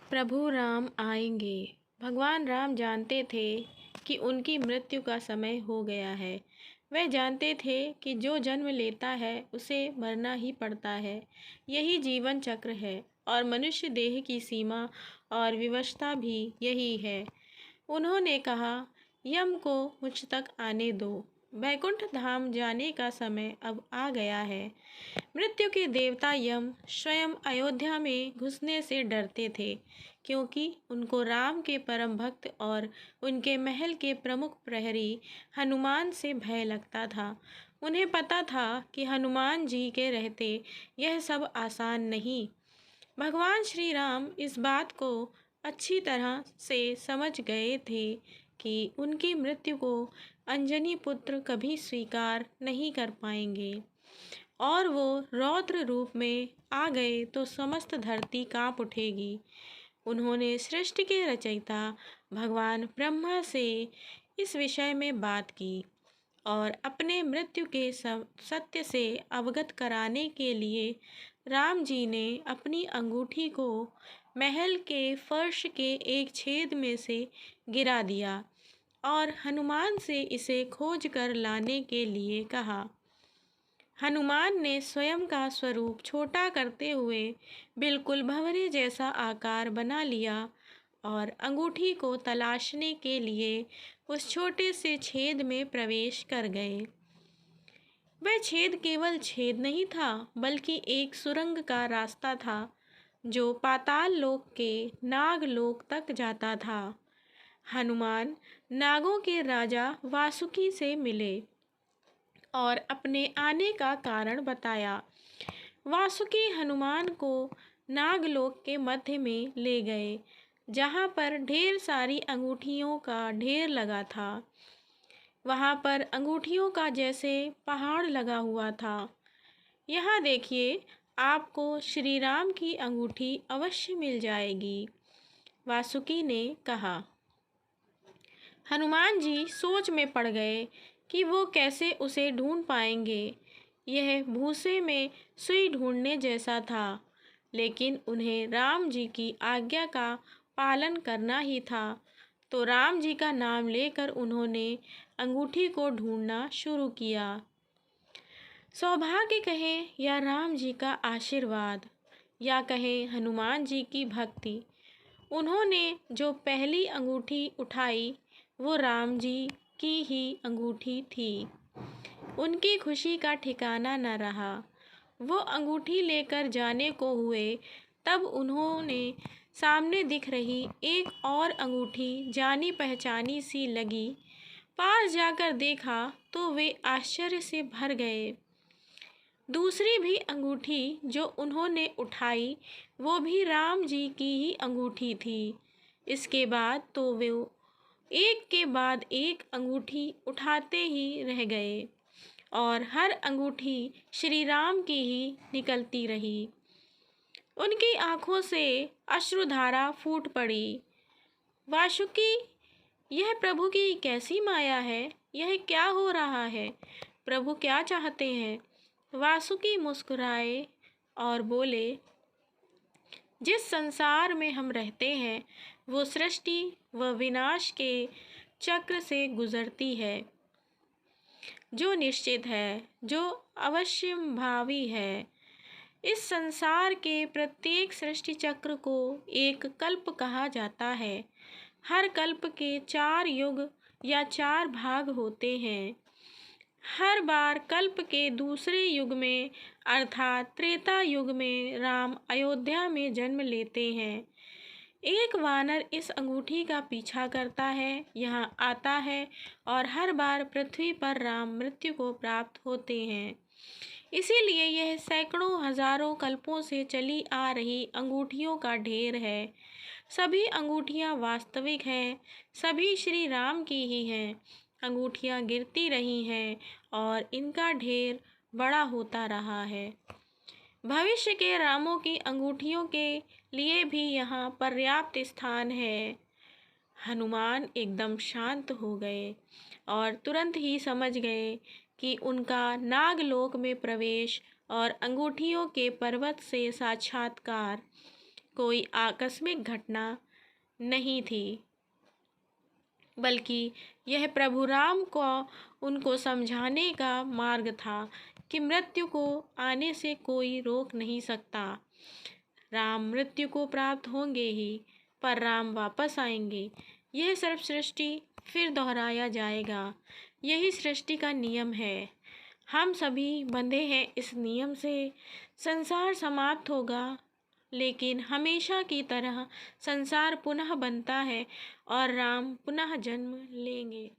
प्रभु राम आएंगे। भगवान राम जानते थे कि उनकी मृत्यु का समय हो गया है। वह जानते थे कि जो जन्म लेता है उसे मरना ही पड़ता है। यही जीवन चक्र है और मनुष्य देह की सीमा और विवशता भी यही है। उन्होंने कहा, यम को मुझ तक आने दो। वैकुंठ धाम जाने का समय अब आ गया है। मृत्यु के देवता यम स्वयं अयोध्या में घुसने से डरते थे, क्योंकि उनको राम के परम भक्त और उनके महल के प्रमुख प्रहरी हनुमान से भय लगता था। उन्हें पता था कि हनुमान जी के रहते यह सब आसान नहीं। भगवान श्री राम इस बात को अच्छी तरह से समझ गए थे कि उनकी मृत्यु को अंजनी पुत्र कभी स्वीकार नहीं कर पाएंगे, और वो रौद्र रूप में आ गए तो समस्त धरती कांप उठेगी। उन्होंने सृष्टि के रचयिता भगवान ब्रह्मा से इस विषय में बात की और अपने मृत्यु के सत्य से अवगत कराने के लिए राम जी ने अपनी अंगूठी को महल के फर्श के एक छेद में से गिरा दिया और हनुमान से इसे खोज कर लाने के लिए कहा। हनुमान ने स्वयं का स्वरूप छोटा करते हुए बिल्कुल भंवरे जैसा आकार बना लिया और अंगूठी को तलाशने के लिए उस छोटे से छेद में प्रवेश कर गए। वह छेद केवल छेद नहीं था, बल्कि एक सुरंग का रास्ता था जो पाताल लोक के नाग लोक तक जाता था। हनुमान नागों के राजा वासुकी से मिले और अपने आने का कारण बताया। वासुकी हनुमान को नागलोक के मध्य में ले गए, जहाँ पर ढेर सारी अंगूठियों का ढेर लगा था। वहाँ पर अंगूठियों का जैसे पहाड़ लगा हुआ था। यहाँ देखिए, आपको श्री राम की अंगूठी अवश्य मिल जाएगी, वासुकी ने कहा। हनुमान जी सोच में पड़ गए कि वो कैसे उसे ढूंढ पाएंगे। यह भूसे में सुई ढूंढने जैसा था, लेकिन उन्हें राम जी की आज्ञा का पालन करना ही था। तो राम जी का नाम लेकर उन्होंने अंगूठी को ढूंढना शुरू किया। सौभाग्य कहें या राम जी का आशीर्वाद या कहें हनुमान जी की भक्ति, उन्होंने जो पहली अंगूठी उठाई वो राम जी की ही अंगूठी थी। उनकी खुशी का ठिकाना न रहा। वो अंगूठी लेकर जाने को हुए, तब उन्होंने सामने दिख रही एक और अंगूठी जानी पहचानी सी लगी। पास जाकर देखा तो वे आश्चर्य से भर गए। दूसरी भी अंगूठी जो उन्होंने उठाई वो भी राम जी की ही अंगूठी थी। इसके बाद तो वे एक के बाद एक अंगूठी उठाते ही रह गए और हर अंगूठी श्री राम की ही निकलती रही। उनकी आंखों से अश्रुधारा फूट पड़ी। वासुकी, यह प्रभु की कैसी माया है? यह क्या हो रहा है? प्रभु क्या चाहते हैं? वासुकी मुस्कुराए और बोले, जिस संसार में हम रहते हैं वो सृष्टि व विनाश के चक्र से गुजरती है, जो निश्चित है, जो अवश्यंभावी है। इस संसार के प्रत्येक सृष्टि चक्र को एक कल्प कहा जाता है। हर कल्प के 4 युग या 4 भाग होते हैं। हर बार कल्प के दूसरे युग में अर्थात त्रेता युग में राम अयोध्या में जन्म लेते हैं। एक वानर इस अंगूठी का पीछा करता है, यहाँ आता है और हर बार पृथ्वी पर राम मृत्यु को प्राप्त होते हैं। इसीलिए यह सैकड़ों हजारों कल्पों से चली आ रही अंगूठियों का ढेर है। सभी अंगूठियाँ वास्तविक हैं, सभी श्री राम की ही हैं। अंगूठियाँ गिरती रही हैं और इनका ढेर बड़ा होता रहा है। भविष्य के रामों की अंगूठियों के लिए भी यहाँ पर्याप्त स्थान है। हनुमान एकदम शांत हो गए और तुरंत ही समझ गए कि उनका नागलोक में प्रवेश और अंगूठियों के पर्वत से साक्षात्कार कोई आकस्मिक घटना नहीं थी, बल्कि यह प्रभु राम को उनको समझाने का मार्ग था कि मृत्यु को आने से कोई रोक नहीं सकता। राम मृत्यु को प्राप्त होंगे ही, पर राम वापस आएंगे। यह सर्व सृष्टि फिर दोहराया जाएगा। यही सृष्टि का नियम है। हम सभी बंधे हैं इस नियम से। संसार समाप्त होगा, लेकिन हमेशा की तरह संसार पुनः बनता है और राम पुनः जन्म लेंगे।